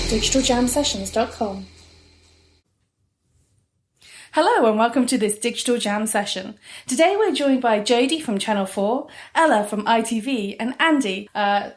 digitaljamsessions.com. Hello and welcome to this Digital Jam session. Today we're joined by Jodie from Channel 4, Ella from ITV, and Andy,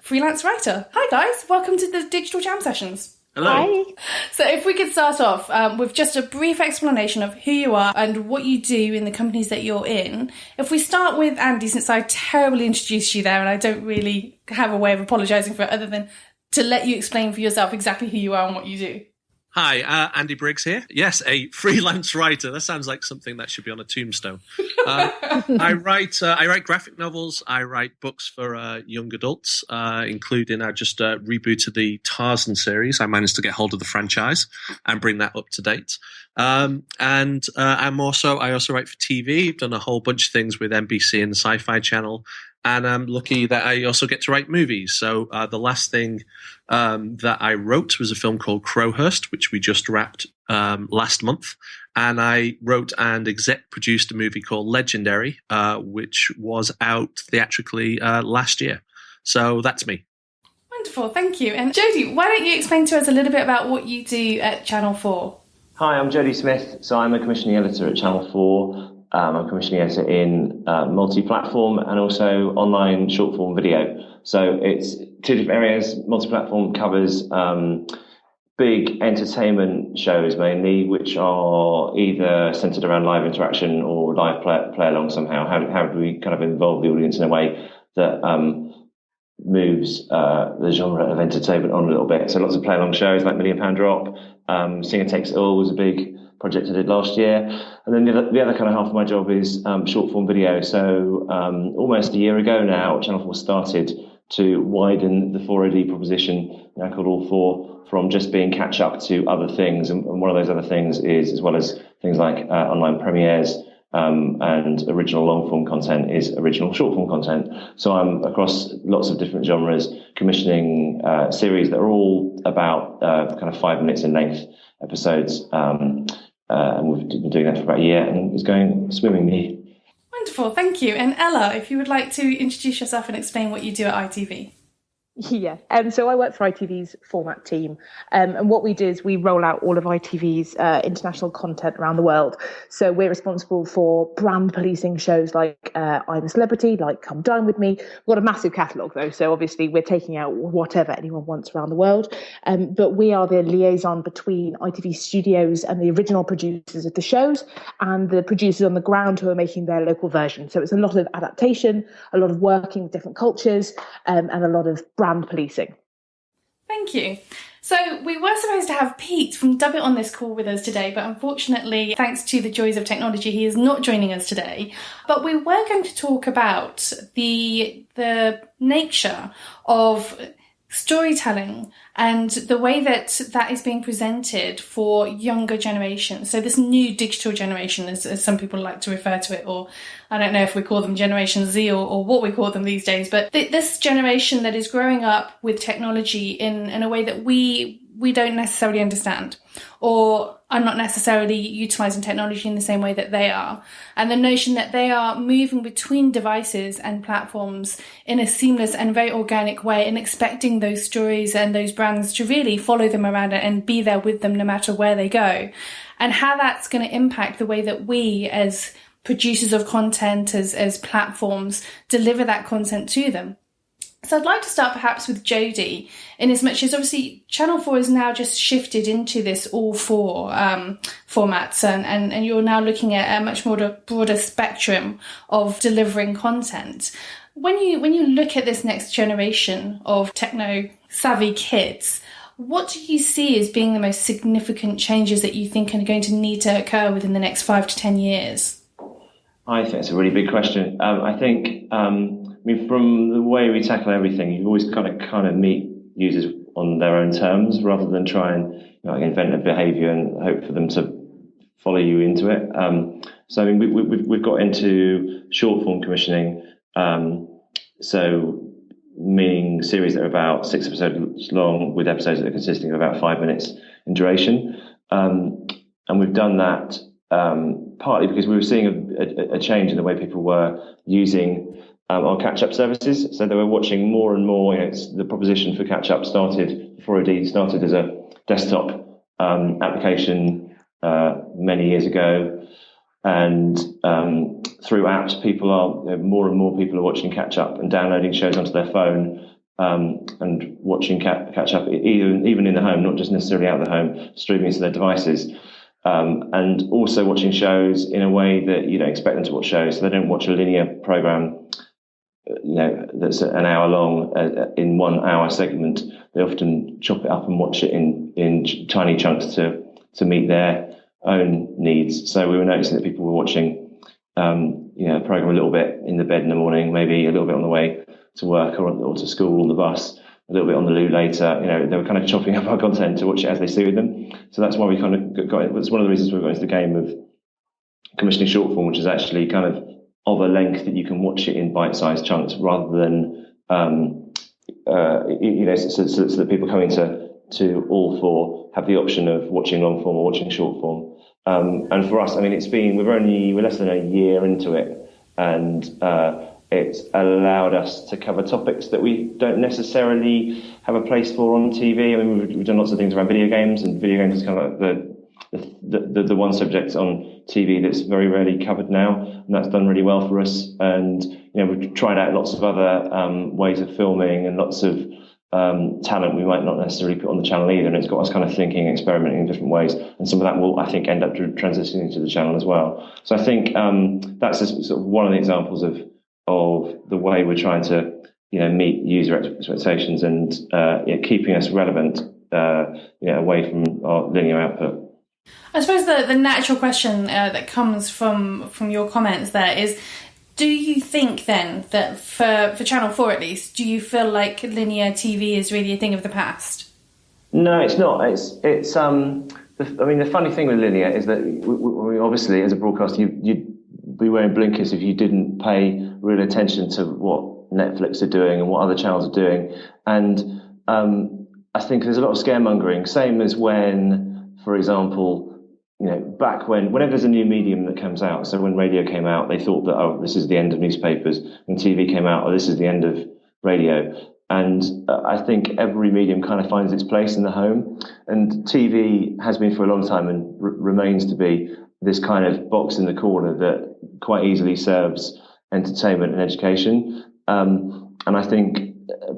freelance writer. Hi guys, welcome to the Digital Jam sessions. Hello. Hi. So if we could start off with just a brief explanation of who you are and what you do in the companies that you're in. If we start with Andy, since I terribly introduced you there and I don't really have a way of apologising for it other than to let you explain for yourself exactly who you are and what you do. Hi, Andy Briggs here. Yes, a freelance writer. That sounds like something that should be on a tombstone. I write graphic novels. I write books for young adults, including I just rebooted the Tarzan series. I managed to get hold of the franchise and bring that up to date. I also write for TV. I've done a whole bunch of things with NBC and the Sci-Fi Channel. And I'm lucky that I also get to write movies. So the last thing that I wrote was a film called Crowhurst, which we just wrapped last month. And I wrote and exec produced a movie called Legendary, which was out theatrically last year. So that's me. Wonderful, thank you. And Jodie, why don't you explain to us a little bit about what you do at Channel 4? Hi, I'm Jodie Smith. So I'm a commissioning editor at Channel 4. I'm a commissioning editor in multi-platform and also online short-form video. So it's two different areas. Multi-platform covers big entertainment shows mainly, which are either centered around live interaction or live play along somehow. How do we kind of involve the audience in a way that moves the genre of entertainment on a little bit? So lots of play along shows like £1 Million Drop. Singer Takes It All was a big project I did last year. And then the other kind of half of my job is short form video. So almost a year ago now, Channel 4 started to widen the 4OD proposition, now called All 4, from just being catch up to other things. And one of those other things is, as well as things like online premieres and original long form content, is original short form content. So I'm across lots of different genres, commissioning series that are all about kind of 5 minutes in length episodes. And we've been doing that for about a year and it's going swimmingly. Wonderful, thank you. And Ella, if you would like to introduce yourself and explain what you do at ITV. Yeah, so I work for ITV's format team, and what we do is we roll out all of ITV's international content around the world. So we're responsible for brand policing shows like I'm a Celebrity, like Come Dine With Me. We've got a massive catalogue though, so obviously we're taking out whatever anyone wants around the world. But we are the liaison between ITV studios and the original producers of the shows and the producers on the ground who are making their local version. So it's a lot of adaptation, a lot of working with different cultures, and a lot of brand policing. Thank you. So we were supposed to have Pete from Dub It on this call with us today, but unfortunately, thanks to the joys of technology, he is not joining us today. But we were going to talk about the nature of storytelling and the way that is being presented for younger generations. So this new digital generation, as some people like to refer to it, or I don't know if we call them Generation Z or what we call them these days, but this generation that is growing up with technology in a way that we don't necessarily understand, or are not necessarily utilising technology in the same way that they are. And the notion that they are moving between devices and platforms in a seamless and very organic way and expecting those stories and those brands to really follow them around and be there with them no matter where they go. And how that's going to impact the way that we as producers of content, as platforms, deliver that content to them. So I'd like to start perhaps with Jodie, in as much as obviously Channel 4 has now just shifted into this all four formats and you're now looking at a much more broader spectrum of delivering content. When you look at this next generation of techno-savvy kids, what do you see as being the most significant changes that you think are going to need to occur within the next 5 to 10 years? I think it's a really big question. I think... from the way we tackle everything, you've always got to kind of meet users on their own terms rather than try and invent a behaviour and hope for them to follow you into it. So I mean, we've got into short form commissioning, so meaning series that are about 6 episodes long with episodes that are consisting of about 5 minutes in duration, and we've done that partly because we were seeing a change in the way people were using on catch-up services. So they were watching more and more. The proposition for catch-up started before it started as a desktop application many years ago, and through apps, more and more people are watching catch-up and downloading shows onto their phone. And watching catch up, even in the home, not just necessarily out of the home, streaming to their devices, and also watching shows in a way that you don't expect them to watch shows. So they don't watch a linear program, that's an hour long in 1 hour segment. They often chop it up and watch it in tiny chunks to meet their own needs. So we were noticing that people were watching, a program a little bit in the bed in the morning, maybe a little bit on the way to work or to school on the bus, a little bit on the loo later. They were kind of chopping up our content to watch it as they suited them. So that's why we kind of got it. It's one of the reasons we got into the game of commissioning short form, which is actually kind of a length that you can watch it in bite-sized chunks rather than, so that people coming to all four have the option of watching long form or watching short form. And for us, I mean, we're less than a year into it, and it's allowed us to cover topics that we don't necessarily have a place for on TV. I mean, we've done lots of things around video games, and video games is kind of the one subject on TV that's very rarely covered now, and that's done really well for us. And we've tried out lots of other ways of filming and lots of talent we might not necessarily put on the channel either, and it's got us kind of thinking, experimenting in different ways, and some of that will, I think, end up transitioning to the channel as well. So I think that's just sort of one of the examples of the way we're trying to meet user expectations and keeping us relevant away from our linear output. I suppose the natural question that comes from your comments there is, do you think then that for Channel 4 at least, do you feel like linear TV is really a thing of the past? No, it's not. It's the funny thing with linear is that we obviously, as a broadcaster, you'd be wearing blinkers if you didn't pay real attention to what Netflix are doing and what other channels are doing. And I think there's a lot of scaremongering, same as when, for example, back whenever there's a new medium that comes out, so when radio came out, they thought that, this is the end of newspapers. When TV came out, this is the end of radio. And I think every medium kind of finds its place in the home. And TV has been for a long time and remains to be this kind of box in the corner that quite easily serves entertainment and education. And I think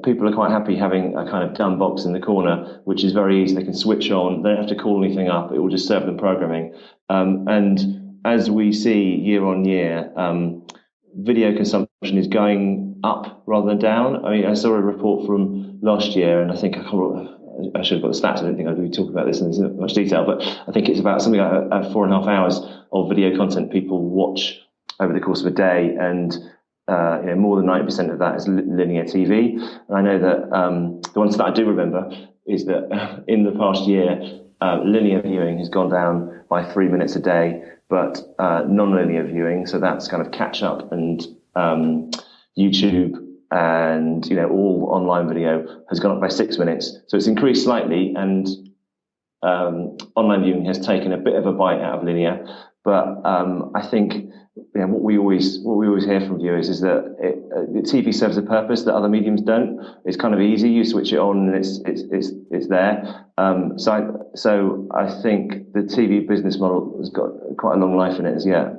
people are quite happy having a kind of dumb box in the corner, which is very easy. They can switch on. They don't have to call anything up. It will just serve them programming. And as we see year on year, video consumption is going up rather than down. I mean, I saw a report from last year, and I think I should have got the stats. I don't think I'd be talking about this in much detail, but I think it's about something like 4.5 hours of video content people watch over the course of a day, and more than 90% of that is linear TV. And I know that the ones that I do remember is that in the past year, linear viewing has gone down by 3 minutes a day, but non-linear viewing, so that's kind of catch up and YouTube and all online video, has gone up by 6 minutes. So it's increased slightly, and online viewing has taken a bit of a bite out of linear. But I think what we always hear from viewers is that TV serves a purpose that other mediums don't. It's kind of easy. You switch it on and it's there. So I think the TV business model has got quite a long life in it as yet.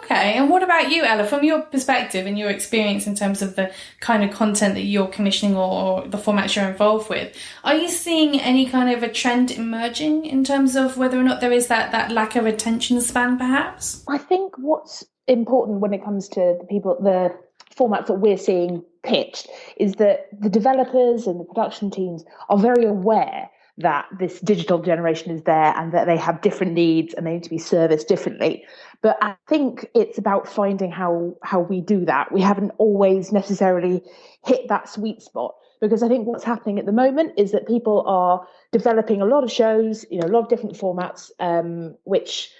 Okay, and what about you, Ella? From your perspective and your experience in terms of the kind of content that you're commissioning or the formats you're involved with, are you seeing any kind of a trend emerging in terms of whether or not there is that lack of attention span, perhaps? I think what's important when it comes to the formats that we're seeing pitched is that the developers and the production teams are very aware that this digital generation is there and that they have different needs and they need to be serviced differently. But I think it's about finding how we do that. We haven't always necessarily hit that sweet spot, because I think what's happening at the moment is that people are developing a lot of shows, a lot of different formats, which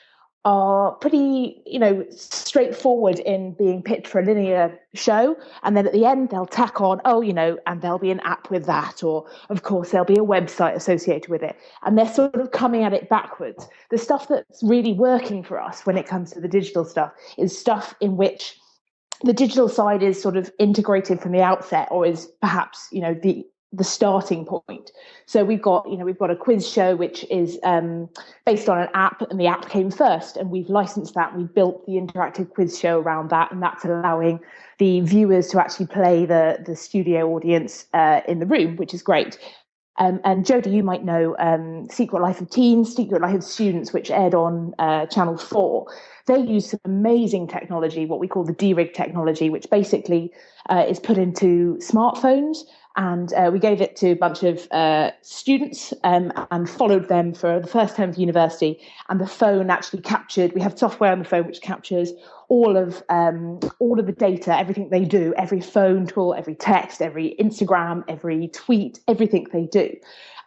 are pretty, straightforward in being pitched for a linear show. And then at the end, they'll tack on, and there'll be an app with that. Or, of course, there'll be a website associated with it. And they're sort of coming at it backwards. The stuff that's really working for us when it comes to the digital stuff is stuff in which the digital side is sort of integrated from the outset, or is perhaps, the starting point. So we've got a quiz show which is based on an app, and the app came first, and we've licensed that. We've built the interactive quiz show around that, and that's allowing the viewers to actually play the studio audience in the room, which is great. And Jodie, you might know Secret Life of Teens, Secret Life of Students, which aired on Channel 4. They use some amazing technology, what we call the D-Rig technology, which basically is put into smartphones. And we gave it to a bunch of students and followed them for the first term of university. And the phone actually captured, we have software on the phone which captures all of the data, everything they do, every phone call, every text, every Instagram, every tweet, everything they do.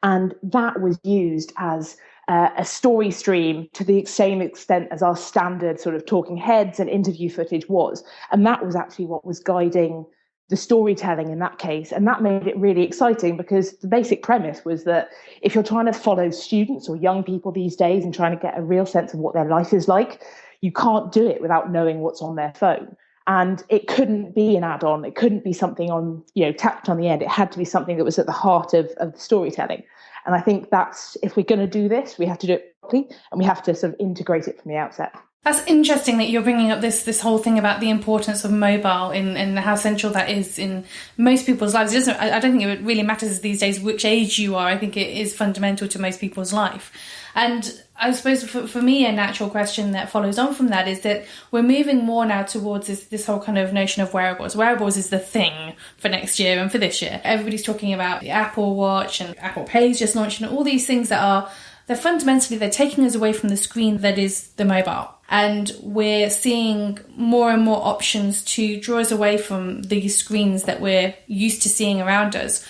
And that was used as a story stream to the same extent as our standard sort of talking heads and interview footage was. And that was actually what was guiding the storytelling in that case. And that made it really exciting, because the basic premise was that if you're trying to follow students or young people these days and trying to get a real sense of what their life is like, you can't do it without knowing what's on their phone. And it couldn't be an add-on. It couldn't be something on, tacked on the end. It had to be something that was at the heart of the storytelling. And I think that's, if we're going to do this, we have to do it properly, and we have to sort of integrate it from the outset. That's interesting that you're bringing up this whole thing about the importance of mobile and how central that is in most people's lives. I don't think it really matters these days which age you are. I think it is fundamental to most people's life. And I suppose for me, a natural question that follows on from that is that we're moving more now towards this whole kind of notion of wearables. Wearables is the thing for next year and for this year. Everybody's talking about the Apple Watch, and Apple Pay's just launched, and all these things they're fundamentally, they're taking us away from the screen that is the mobile. And we're seeing more and more options to draw us away from these screens that we're used to seeing around us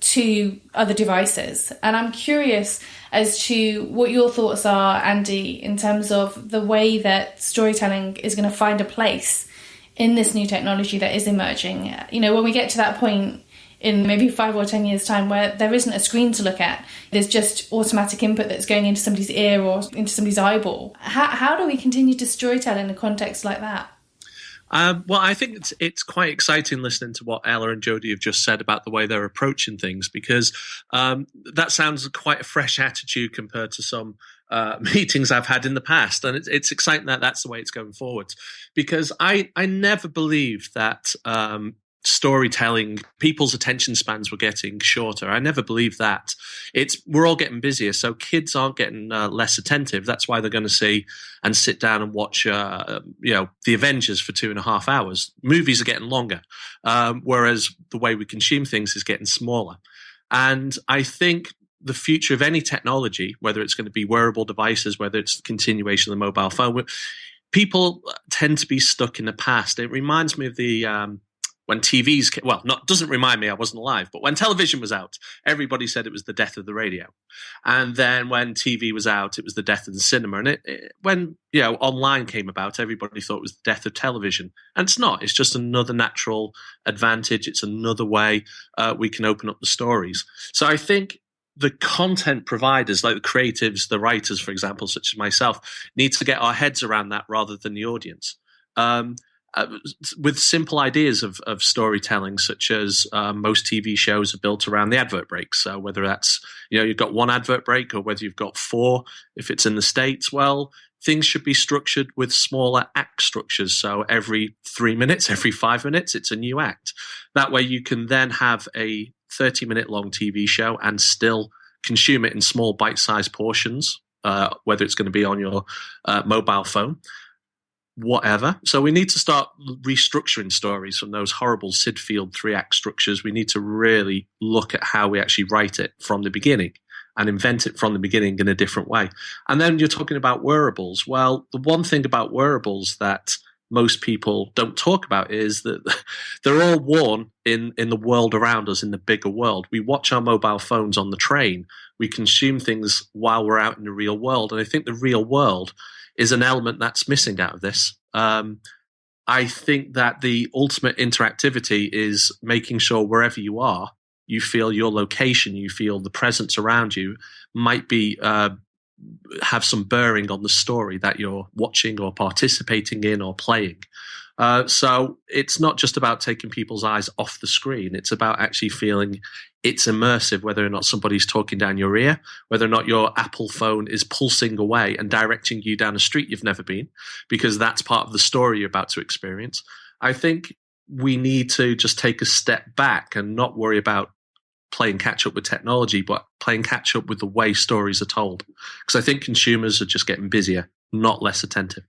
to other devices. And I'm curious as to what your thoughts are, Andy, in terms of the way that storytelling is going to find a place in this new technology that is emerging. When we get to that point in maybe 5 or 10 years' time where there isn't a screen to look at, there's just automatic input that's going into somebody's ear or into somebody's eyeball. How do we continue to storytell in a context like that? Well, I think it's quite exciting listening to what Ella and Jodie have just said about the way they're approaching things, because that sounds quite a fresh attitude compared to some meetings I've had in the past. And it's exciting that that's the way it's going forward, because I never believed that storytelling, people's attention spans were getting shorter. I never believed that. We're all getting busier, so kids aren't getting less attentive. That's why they're going to see and sit down and watch, The Avengers for 2.5 hours. Movies are getting longer, whereas the way we consume things is getting smaller. And I think the future of any technology, whether it's going to be wearable devices, whether it's the continuation of the mobile phone, people tend to be stuck in the past. It reminds me of when TVs came, doesn't remind me, I wasn't alive, but when television was out, everybody said it was the death of the radio. And then when TV was out, it was the death of the cinema. And when online came about, everybody thought it was the death of television. And it's not. It's just another natural advantage. It's another way we can open up the stories. So I think the content providers, like the creatives, the writers, for example, such as myself, need to get our heads around that rather than the audience. With simple ideas of storytelling, such as most TV shows are built around the advert breaks. So whether that's, you've got one advert break or whether you've got 4, if it's in the States, well, things should be structured with smaller act structures. So every 3 minutes, every 5 minutes, it's a new act. That way you can then have a 30-minute long TV show and still consume it in small bite-sized portions, whether it's going to be on your mobile phone. Whatever. So we need to start restructuring stories from those horrible Sid Field 3-act structures. We need to really look at how we actually write it from the beginning and invent it from the beginning in a different way. And then you're talking about wearables. Well, the one thing about wearables that most people don't talk about is that they're all worn in the world around us, in the bigger world. We watch our mobile phones on the train. We consume things while we're out in the real world. And I think the real world is an element that's missing out of this. I think that the ultimate interactivity is making sure wherever you are, you feel your location, you feel the presence around you might be have some bearing on the story that you're watching or participating in or playing. So it's not just about taking people's eyes off the screen. It's about actually feeling it's immersive, whether or not somebody's talking down your ear, whether or not your Apple phone is pulsing away and directing you down a street you've never been, because that's part of the story you're about to experience. I think we need to just take a step back and not worry about playing catch up with technology, but playing catch up with the way stories are told. Because I think consumers are just getting busier, not less attentive.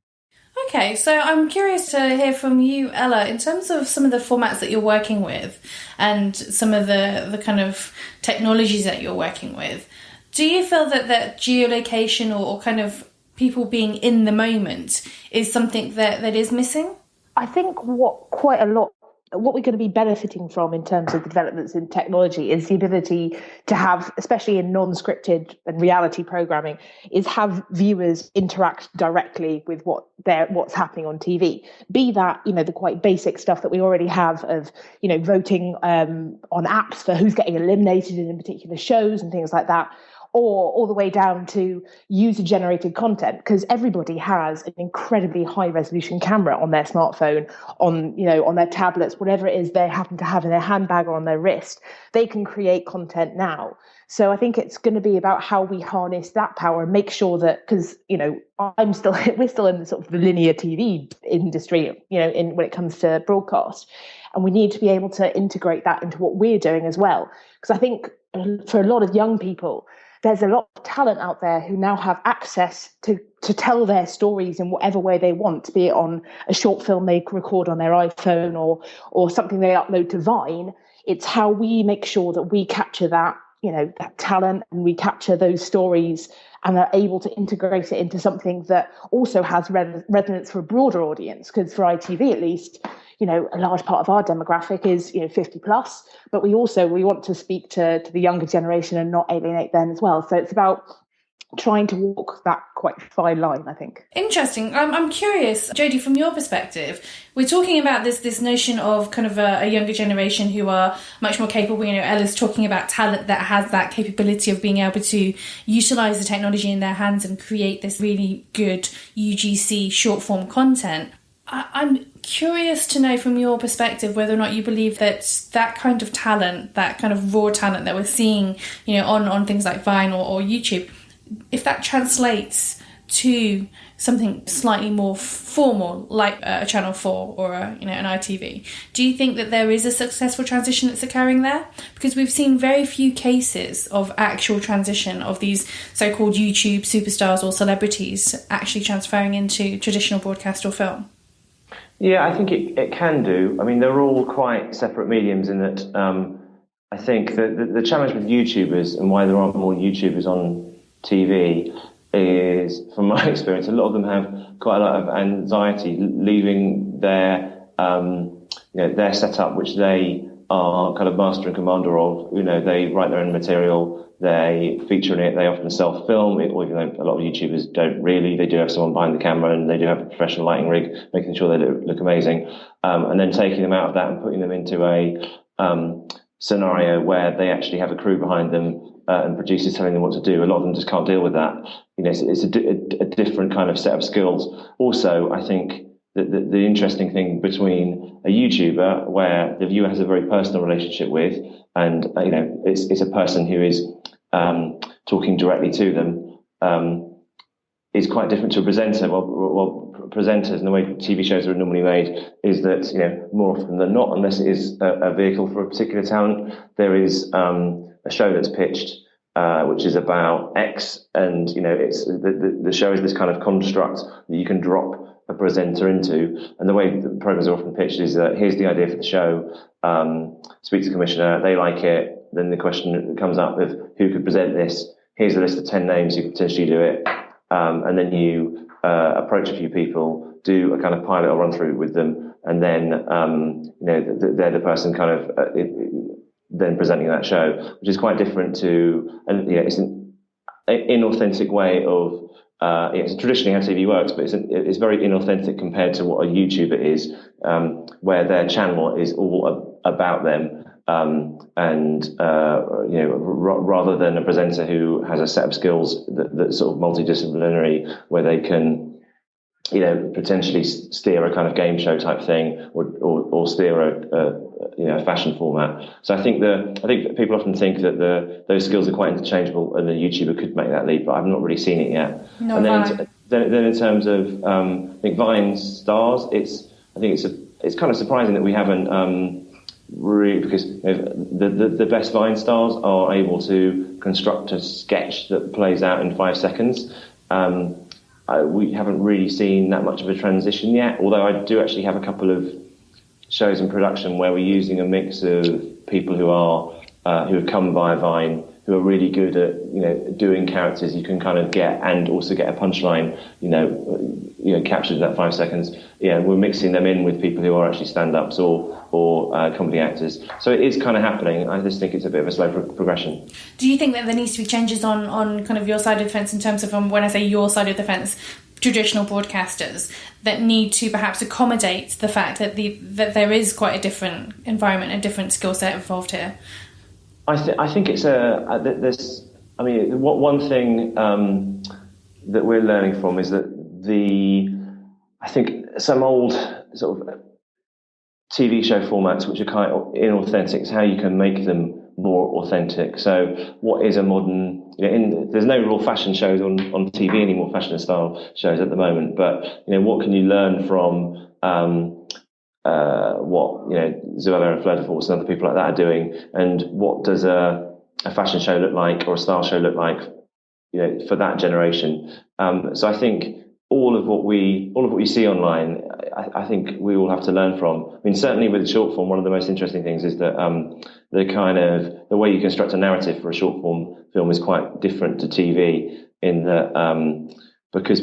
Okay, so I'm curious to hear from you, Ella, in terms of some of the formats that you're working with and some of the kind of technologies that you're working with. Do you feel that geolocation or kind of people being in the moment is something that is missing? I think what we're going to be benefiting from in terms of the developments in technology is the ability to have, especially in non-scripted and reality programming, is have viewers interact directly with what's happening on TV. Be that, the quite basic stuff that we already have of, voting on apps for who's getting eliminated in particular shows and things like that, or all the way down to user-generated content, because everybody has an incredibly high-resolution camera on their smartphone, on their tablets, whatever it is they happen to have in their handbag or on their wrist. They can create content now. So I think it's going to be about how we harness that power and make sure that, because we're still in the sort of the linear TV industry, when it comes to broadcast, and we need to be able to integrate that into what we're doing as well. Because I think for a lot of young people, there's a lot of talent out there who now have access to tell their stories in whatever way they want, be it on a short film they record on their iPhone or something they upload to Vine. It's how we make sure that we capture that, that talent, and we capture those stories and are able to integrate it into something that also has resonance for a broader audience. Because for ITV, at least, a large part of our demographic is 50 plus, but we want to speak to the younger generation and not alienate them as well. So it's about trying to walk that quite fine line, I think. Interesting. I'm curious, Jodie, from your perspective, we're talking about this notion of kind of a younger generation who are much more capable. Ella's talking about talent that has that capability of being able to utilise the technology in their hands and create this really good UGC short form content. I'm curious to know from your perspective whether or not you believe that kind of talent, that kind of raw talent that we're seeing, on things like Vine or YouTube, if that translates to something slightly more formal, like a Channel 4 or an ITV. Do you think that there is a successful transition that's occurring there? Because we've seen very few cases of actual transition of these so-called YouTube superstars or celebrities actually transferring into traditional broadcast or film. Yeah, I think it can do. I mean, they're all quite separate mediums in that I think that the challenge with YouTubers and why there aren't more YouTubers on TV is, from my experience, a lot of them have quite a lot of anxiety leaving their their setup, which they are kind of master and commander of. They write their own material, they feature in it, they often self-film it, or even though a lot of YouTubers don't really, they do have someone behind the camera and they do have a professional lighting rig, making sure they look amazing, and then taking them out of that and putting them into a scenario where they actually have a crew behind them and producers telling them what to do. A lot of them just can't deal with that. It's a different kind of set of skills. Also, I think that the interesting thing between a YouTuber, where the viewer has a very personal relationship with, and it's a person who is talking directly to them, is quite different to a presenter. Well, presenters and the way TV shows are normally made is that more often than not, unless it is a vehicle for a particular talent, there is a show that's pitched which is about X, and it's the show is this kind of construct that you can drop a presenter into. And the way the programs are often pitched is that here's the idea for the show, speak to the commissioner, they like it, then the question comes up of who could present this, here's a list of 10 names who could potentially do it, and then you approach a few people, do a kind of pilot or run through with them, and then they're the person kind of then presenting that show, which is quite different to, and it's an inauthentic way of it's traditionally how TV works, but it's very inauthentic compared to what a YouTuber is, where their channel is all about them, rather than a presenter who has a set of skills that's sort of multidisciplinary, where they can, potentially steer a kind of game show type thing, or steer a fashion format. So I think people often think that those skills are quite interchangeable, and a YouTuber could make that leap, but I've not really seen it yet. No, and then in terms of I think Vine stars, it's kind of surprising that we haven't really, because the best Vine stars are able to construct a sketch that plays out in 5 seconds. We haven't really seen that much of a transition yet, although I do actually have a couple of shows in production where we're using a mix of people who have come via Vine, who are really good at doing characters you can kind of get, and also get a punchline captured in that 5 seconds. We're mixing them in with people who are actually stand-ups or comedy actors. So it is kind of happening. I just think it's a bit of a slow progression. Do you think that there needs to be changes on kind of your side of the fence, in terms of, when I say your side of the fence, traditional broadcasters, that need to perhaps accommodate the fact that that there is quite a different environment, a different skill set involved here? I think it's one thing that we're learning from is that I think some old sort of TV show formats which are kind of inauthentic, is how you can make them more authentic. So what is a modern, there's no real fashion shows on TV anymore, fashion style shows at the moment, but what can you learn from what Zoella and Flavoursome and other people like that are doing, and what does a fashion show look like, or a style show look like, for that generation. So I think all of what we see online, I think we all have to learn from. I mean, certainly with short form, one of the most interesting things is that the way you construct a narrative for a short form film is quite different to TV, in that because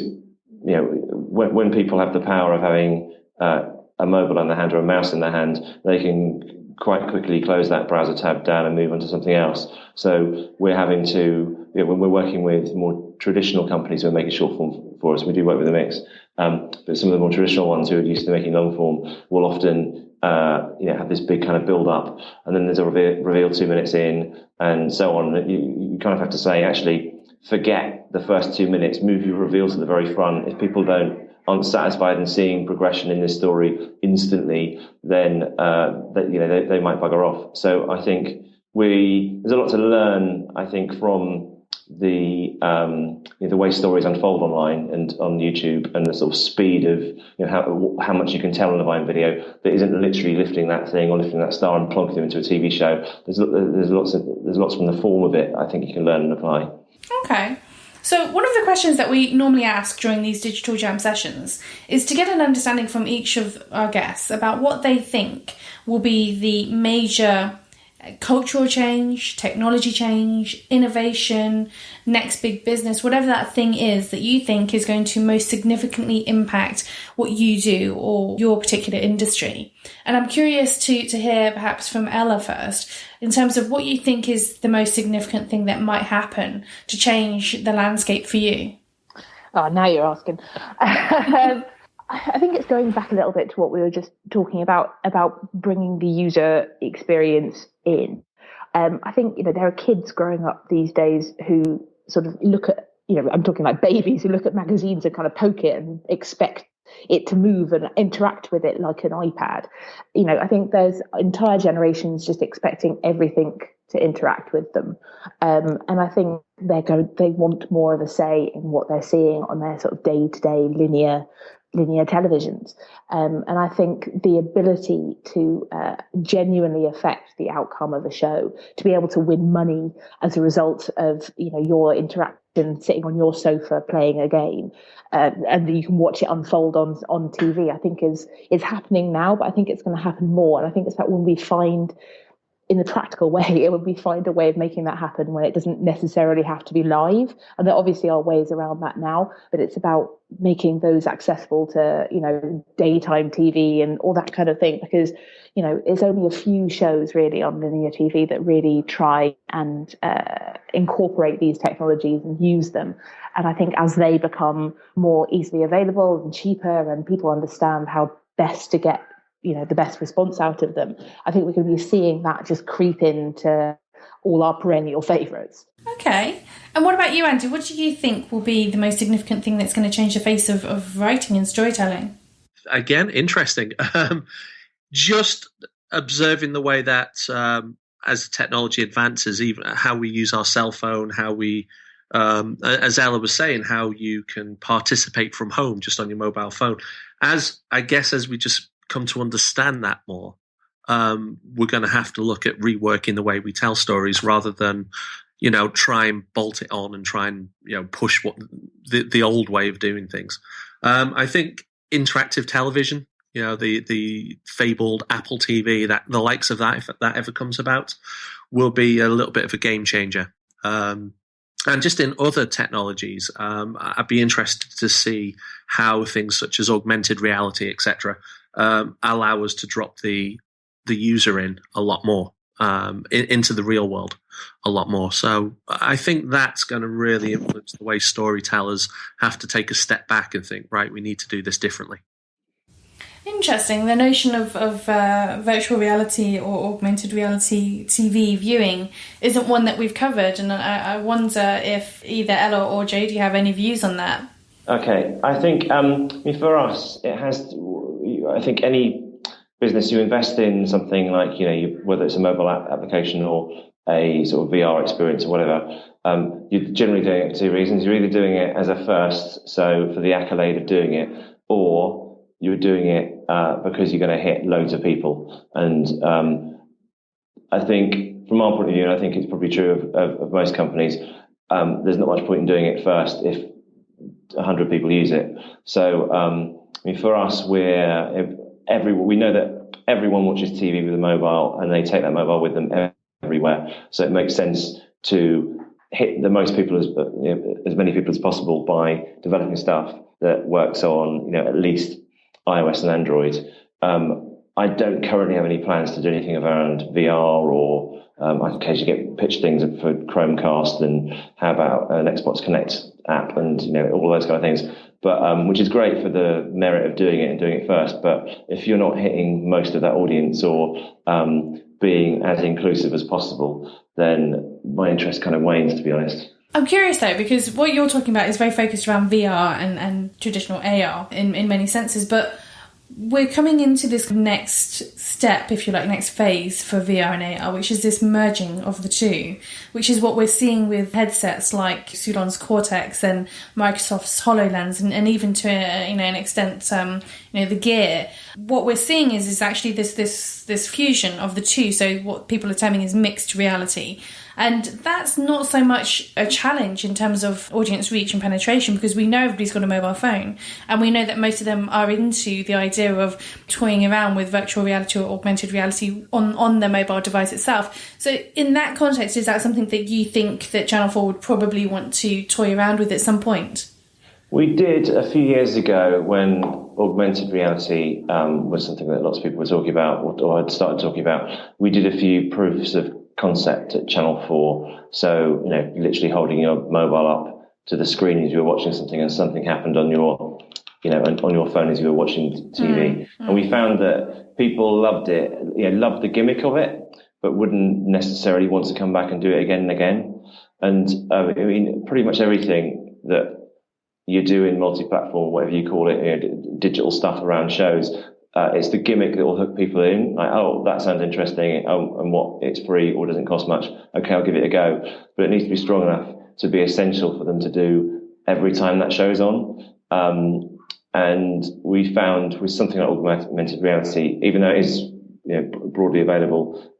when people have the power of having a mobile in their hand or a mouse in their hand, they can quite quickly close that browser tab down and move on to something else. So we're having to, when we're working with more traditional companies who are making short form for us, we do work with a mix, but some of the more traditional ones who are used to making long form will often have this big kind of build up, and then there's a reveal 2 minutes in, and so on. You kind of have to say, actually, forget the first 2 minutes, move your reveal to the very front. If people aren't satisfied in seeing progression in this story instantly, then they might bugger off. So I think there's a lot to learn, I think, from the way stories unfold online and on YouTube, and the sort of speed of how much you can tell in a Vine video that isn't literally lifting that thing or lifting that star and plonking them into a TV show. There's lots from the form of it, I think, you can learn and apply. Okay. So one of the questions that we normally ask during these digital jam sessions is to get an understanding from each of our guests about what they think will be the major cultural change, technology change, innovation, next big business, whatever that thing is that you think is going to most significantly impact what you do or your particular industry. And I'm curious to hear perhaps from Ella first, in terms of what you think is the most significant thing that might happen to change the landscape for you. Oh, now you're asking. I think it's going back a little bit to what we were just talking about bringing the user experience in. I think, there are kids growing up these days who sort of look at, I'm talking like babies who look at magazines and kind of poke it and expect it to move and interact with it like an iPad. I think there's entire generations just expecting everything to interact with them. And I think they want more of a say in what they're seeing on their sort of day-to-day linear televisions. And I think the ability to genuinely affect the outcome of a show, to be able to win money as a result of, your interaction sitting on your sofa playing a game, and you can watch it unfold on TV, I think is happening now, but I think it's going to happen more. And I think it's about when we find, in the practical way, we find a way of making that happen when it doesn't necessarily have to be live. And there obviously are ways around that now, but it's about making those accessible to, daytime TV and all that kind of thing, because, it's only a few shows really on linear TV that really try and incorporate these technologies and use them. And I think as they become more easily available and cheaper, and people understand how best to get the best response out of them. I think we're going to be seeing that just creep into all our perennial favourites. Okay. And what about you, Andy? What do you think will be the most significant thing that's going to change the face of writing and storytelling? Again, interesting. Just observing the way that as technology advances, even how we use our cell phone, how we, as Ella was saying, how you can participate from home just on your mobile phone. As we just come to understand that more, we're going to have to look at reworking the way we tell stories rather than, try and bolt it on and try and, push what the old way of doing things. I think interactive television, the fabled Apple TV, that the likes of that, if that ever comes about, will be a little bit of a game changer. And just in other technologies, I'd be interested to see how things such as augmented reality, etc., allow us to drop the user in a lot more, into the real world a lot more. So I think that's going to really influence the way storytellers have to take a step back and think, right, we need to do this differently. Interesting. The notion of virtual reality or augmented reality TV viewing isn't one that we've covered, and I wonder if either Ella or Jay, do you have any views on that? Okay, I think for us, it has. I think any business you invest in something like whether it's a mobile application or a sort of VR experience or whatever, you're generally doing it for two reasons. You're either doing it as a first, so for the accolade of doing it, or you're doing it because you're going to hit loads of people. And I think from our point of view, and I think it's probably true of most companies, there's not much point in doing it first if 100 people use it. So for us, we know that everyone watches TV with a mobile, and they take that mobile with them everywhere. So it makes sense to hit the most people, as many people as possible, by developing stuff that works on at least iOS and Android. I don't currently have any plans to do anything around VR, or I occasionally get pitched things for Chromecast, and how about an Xbox Connect app, and all those kind of things. But which is great for the merit of doing it and doing it first. But if you're not hitting most of that audience, or being as inclusive as possible, then my interest kind of wanes, to be honest. I'm curious though, because what you're talking about is very focused around VR and traditional AR in many senses, but we're coming into this next step, if you like, next phase for VR and AR, which is this merging of the two, which is what we're seeing with headsets like Sulon's Cortex and Microsoft's HoloLens, and even to an extent, the Gear. What we're seeing is actually this fusion of the two. So what people are terming is mixed reality. And that's not so much a challenge in terms of audience reach and penetration, because we know everybody's got a mobile phone, and we know that most of them are into the idea of toying around with virtual reality or augmented reality on their mobile device itself. So in that context, is that something that you think that Channel 4 would probably want to toy around with at some point? We did a few years ago, when augmented reality was something that lots of people were talking about, or had started talking about. We did a few proofs of concept at Channel 4. So, literally holding your mobile up to the screen as you were watching something, and something happened on your, on your phone as you were watching TV. And we found that people loved it, loved the gimmick of it, but wouldn't necessarily want to come back and do it again and again. And pretty much everything that you do in multi-platform, whatever you call it, digital stuff around shows, it's the gimmick that will hook people in. Like, oh, that sounds interesting. Oh, and what? It's free or doesn't cost much. Okay, I'll give it a go. But it needs to be strong enough to be essential for them to do every time that show's on. And we found with something like augmented reality, even though it is broadly available,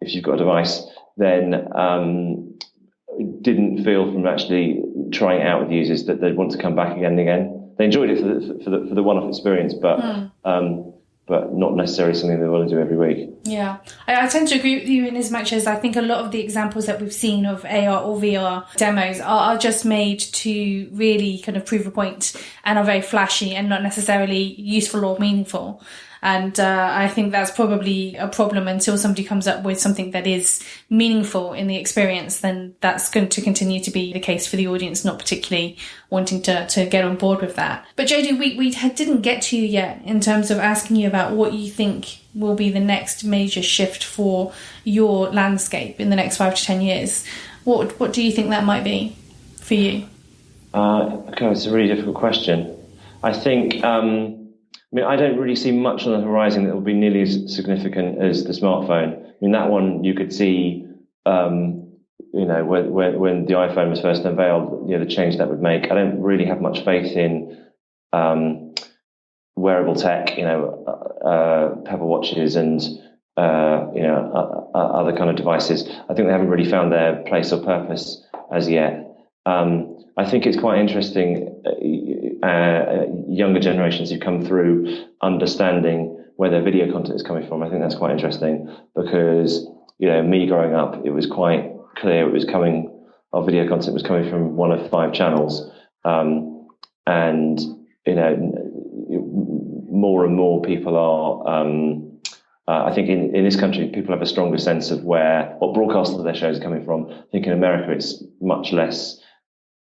if you've got a device, then didn't feel from actually trying it out with users that they'd want to come back again and again. They enjoyed it for the one-off experience, but not necessarily something they want to do every week. Yeah, I tend to agree with you in as much as I think a lot of the examples that we've seen of AR or VR demos are just made to really kind of prove a point, and are very flashy and not necessarily useful or meaningful. And I think that's probably a problem until somebody comes up with something that is meaningful in the experience, then that's going to continue to be the case for the audience, not particularly wanting to get on board with that. But Jodie, we didn't get to you yet in terms of asking you about what you think will be the next major shift for your landscape in the next 5 to 10 years. What do you think that might be for you? Okay, it's a really difficult question. I think, I don't really see much on the horizon that will be nearly as significant as the smartphone. I mean, that one you could see, when the iPhone was first unveiled, the change that would make. I don't really have much faith in wearable tech, Pebble watches and other kind of devices. I think they haven't really found their place or purpose as yet. I think it's quite interesting, younger generations who come through understanding where their video content is coming from. I think that's quite interesting because, me growing up, it was quite clear our video content was coming from one of 5 channels. More and more people are, I think in this country, people have a stronger sense of what broadcasters their shows are coming from. I think in America, it's much less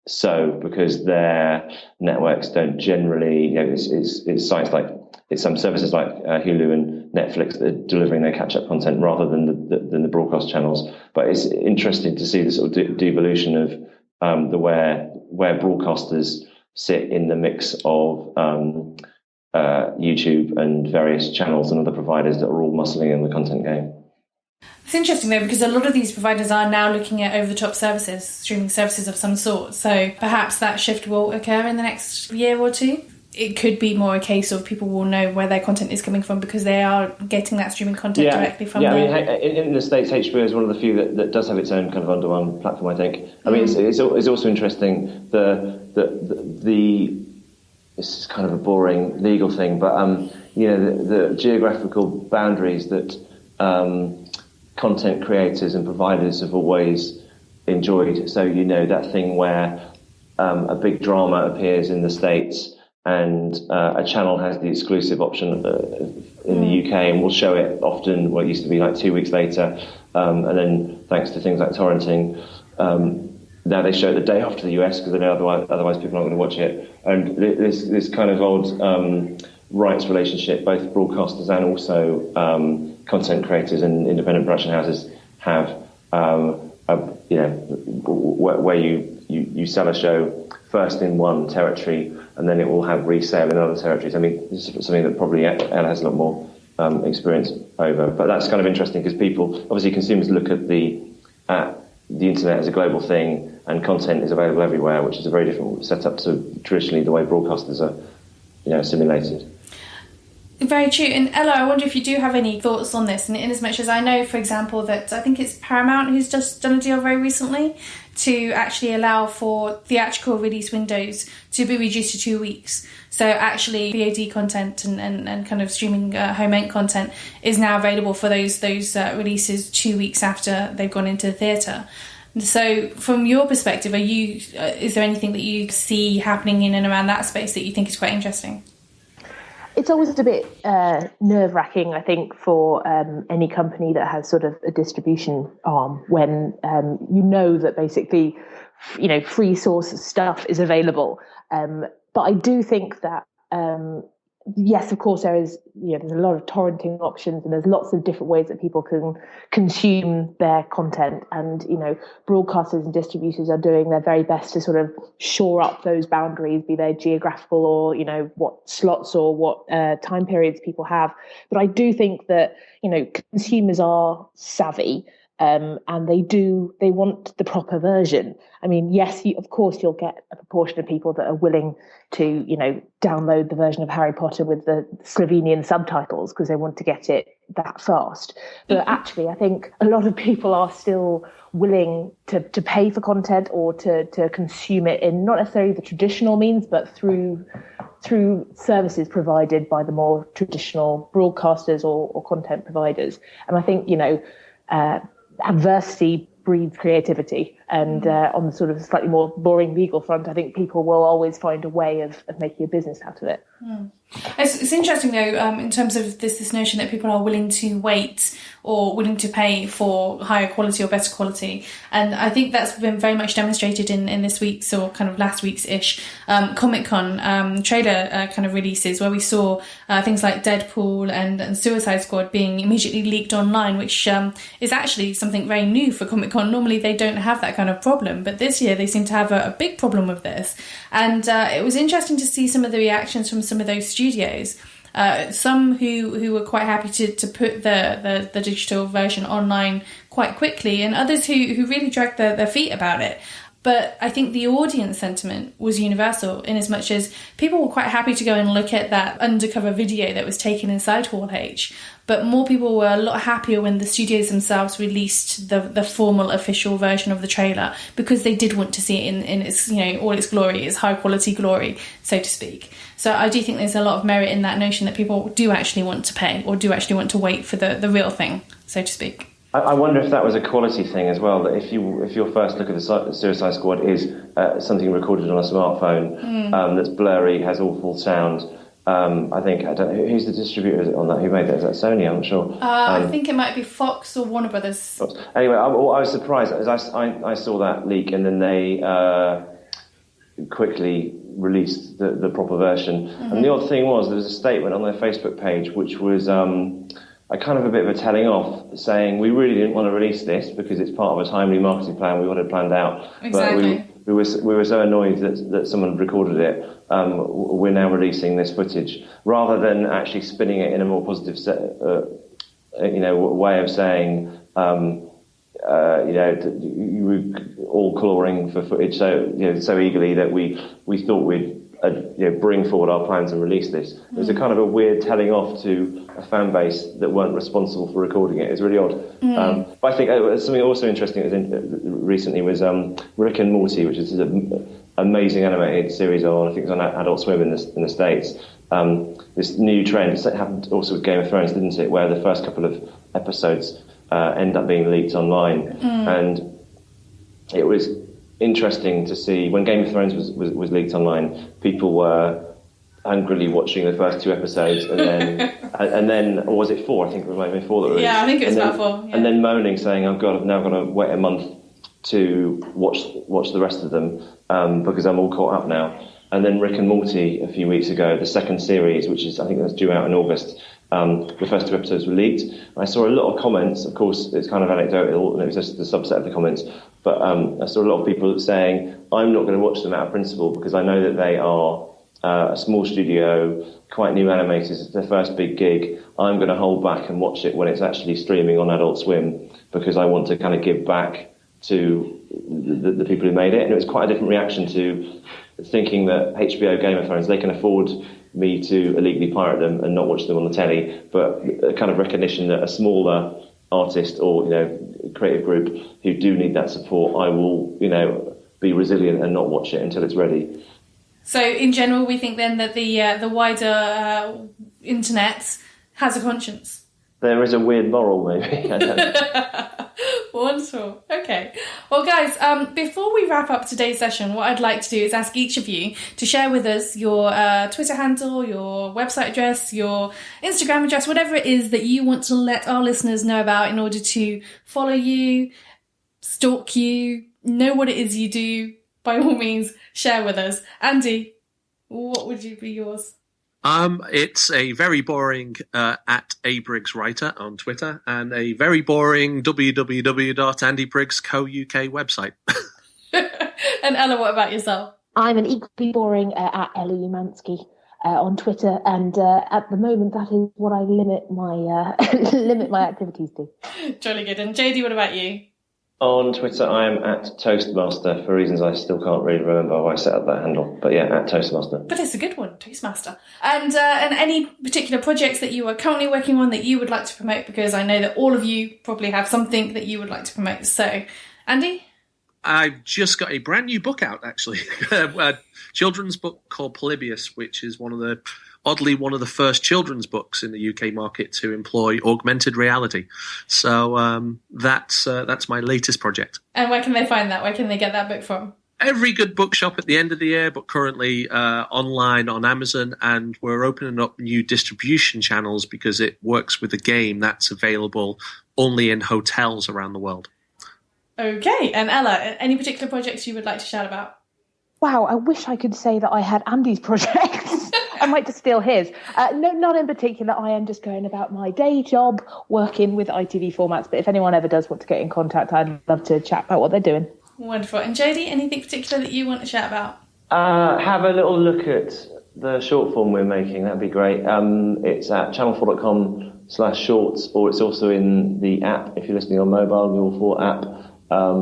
so because their networks don't generally, it's sites like, it's some services like Hulu and Netflix that are delivering their catch-up content rather than the broadcast channels. But it's interesting to see the sort of devolution of where broadcasters sit in the mix of YouTube and various channels and other providers that are all muscling in the content game. It's interesting though, because a lot of these providers are now looking at over-the-top services, streaming services of some sort. So perhaps that shift will occur in the next year or two. It could be more a case of people will know where their content is coming from because they are getting that streaming content directly from them. Yeah, I mean, in the States, HBO is one of the few that does have its own kind of under-one platform, I think. I mean, it's also interesting, this is kind of a boring legal thing, but, the geographical boundaries that content creators and providers have always enjoyed. So, that thing where a big drama appears in the States and a channel has the exclusive option in the UK and will show it often, what used to be like 2 weeks later. And then thanks to things like torrenting, now they show it the day after the US because they know otherwise people aren't going to watch it. And this kind of old rights relationship, both broadcasters and also content creators and independent production houses have, where you sell a show first in one territory and then it will have resale in other territories. I mean, this is something that probably Ella has a lot more experience over. But that's kind of interesting because obviously consumers look at the internet as a global thing and content is available everywhere, which is a very different setup to traditionally the way broadcasters are, simulated. Very true. And Ella, I wonder if you do have any thoughts on this, in as much as I know, for example, that I think it's Paramount who's just done a deal very recently to actually allow for theatrical release windows to be reduced to 2 weeks. So actually VOD content and kind of streaming home-ent content is now available for those releases 2 weeks after they've gone into the theatre. So from your perspective, is there anything that you see happening in and around that space that you think is quite interesting? It's always a bit nerve-wracking, I think, for any company that has sort of a distribution arm when that basically, free source stuff is available. But I do think that, yes, of course, there's a lot of torrenting options and there's lots of different ways that people can consume their content. And, broadcasters and distributors are doing their very best to sort of shore up those boundaries, be they geographical or, what slots or what time periods people have. But I do think that, consumers are savvy. And they want the proper version. I mean, yes, of course, you'll get a proportion of people that are willing to, download the version of Harry Potter with the Slovenian subtitles because they want to get it that fast. But actually, I think a lot of people are still willing to pay for content or to consume it in not necessarily the traditional means, but through services provided by the more traditional broadcasters or content providers. And I think, adversity breeds creativity, and on the sort of slightly more boring legal front, I think people will always find a way of making a business out of it. It's interesting though, in terms of this notion that people are willing to wait or willing to pay for higher quality or better quality, and I think that's been very much demonstrated in this week's or kind of last week's ish Comic-Con trailer kind of releases, where we saw things like Deadpool and Suicide Squad being immediately leaked online, which is actually something very new for Comic-Con. Normally they don't have that kind of problem, but this year they seem to have a big problem with this, and it was interesting to see some of the reactions from some of those studios. Some who were quite happy to put the digital version online quite quickly, and others who really dragged their feet about it. But I think the audience sentiment was universal, in as much as people were quite happy to go and look at that undercover video that was taken inside Hall H. But more people were a lot happier when the studios themselves released the formal official version of the trailer, because they did want to see it in its, all its glory, its high quality glory, so to speak. So I do think there's a lot of merit in that notion that people do actually want to pay, or do actually want to wait for the real thing, so to speak. I wonder if that was a quality thing as well, that if your first look at the Suicide Squad is something recorded on a smartphone that's blurry, has awful sound. I don't know who's the distributor on that. Who made that? Is that Sony? I'm not sure. I think it might be Fox or Warner Brothers. Anyway, I was surprised as I saw that leak, and then they quickly released the proper version. Mm-hmm. And the odd thing was, there was a statement on their Facebook page which was a kind of a bit of a telling off, saying we really didn't want to release this because it's part of a timely marketing plan we had planned out. Exactly. But we were so annoyed that someone had recorded it. We're now releasing this footage, rather than actually spinning it in a more positive way of saying, you were all clawing for footage so eagerly that we thought we'd bring forward our plans and release this. It was a kind of a weird telling off to a fan base that weren't responsible for recording it. It's really odd. But I think something also interesting recently was Rick and Morty, which is an amazing animated series I think it's on Adult Swim in the States. This new trend, it happened also with Game of Thrones, didn't it, where the first couple of episodes end up being leaked online. And it was interesting to see when Game of Thrones was leaked online, people were angrily watching the first two episodes, and then or was it four? I think it might have been four that were. Yeah, I think it was about four. Yeah. And then moaning, saying, "Oh God, I've now got to wait a month to watch the rest of them because I'm all caught up now." And then Rick and Morty a few weeks ago, the second series, which is I think that's due out in August. The first two episodes were leaked. I saw a lot of comments. Of course, it's kind of anecdotal, and it was just a subset of the comments. But I saw a lot of people saying, "I'm not going to watch them out of principle because I know that they are a small studio, quite new animators. It's their first big gig. I'm going to hold back and watch it when it's actually streaming on Adult Swim because I want to kind of give back to the people who made it." And it was quite a different reaction to thinking that HBO Game of Thrones, they can afford me to illegally pirate them and not watch them on the telly, but a kind of recognition that a smaller artist or creative group who do need that support, I will be resilient and not watch it until it's ready. So in general, we think then that the wider internet has a conscience. There is a weird moral, maybe. Wonderful. Okay. Well, guys, before we wrap up today's session, what I'd like to do is ask each of you to share with us your Twitter handle, your website address, your Instagram address, whatever it is that you want to let our listeners know about in order to follow you, stalk you, know what it is you do. By all means, share with us. Andy, what would you be yours? It's a very boring at @abriggswriter on Twitter and a very boring www.andybriggsco UK website. And Ella, what about yourself? I'm an equally boring at Ella Umansky on Twitter, and at the moment that is what I limit my activities to. Jolly good. And JD, what about you? On Twitter, I am at Toastmaster for reasons I still can't really remember why I set up that handle. But yeah, at Toastmaster. But it's a good one, Toastmaster. And any particular projects that you are currently working on that you would like to promote? Because I know that all of you probably have something that you would like to promote. So, Andy? I've just got a brand new book out, actually. A children's book called Polybius, which is one of the first children's books in the UK market to employ augmented reality. So that's my latest project. And where can they find that? Where can they get that book from? every good bookshop at the end of the year, but currently online on Amazon, and we're opening up new distribution channels because it works with a game that's available only in hotels around the world. Okay, and Ella, any particular projects you would like to shout about? Wow, I wish I could say that I had Andy's projects. I might just steal his. No, not in particular. I am just going about my day job, working with ITV formats. But if anyone ever does want to get in contact, I'd love to chat about what they're doing. Wonderful. And Jodie, anything particular that you want to chat about? Have a little look at the short form we're making. That'd be great. It's at channel4.com/shorts, or it's also in the app if you're listening on mobile, the All4 app.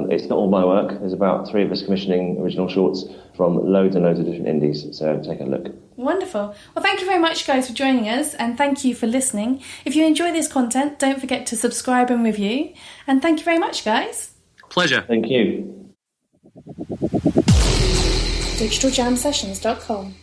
It's not all my work. There's about 3 of us commissioning original shorts from loads and loads of different indies, so take a look. Wonderful. Well, thank you very much, guys, for joining us, and thank you for listening. If you enjoy this content, don't forget to subscribe and review, and thank you very much, guys. Pleasure. Thank you. digitaljamsessions.com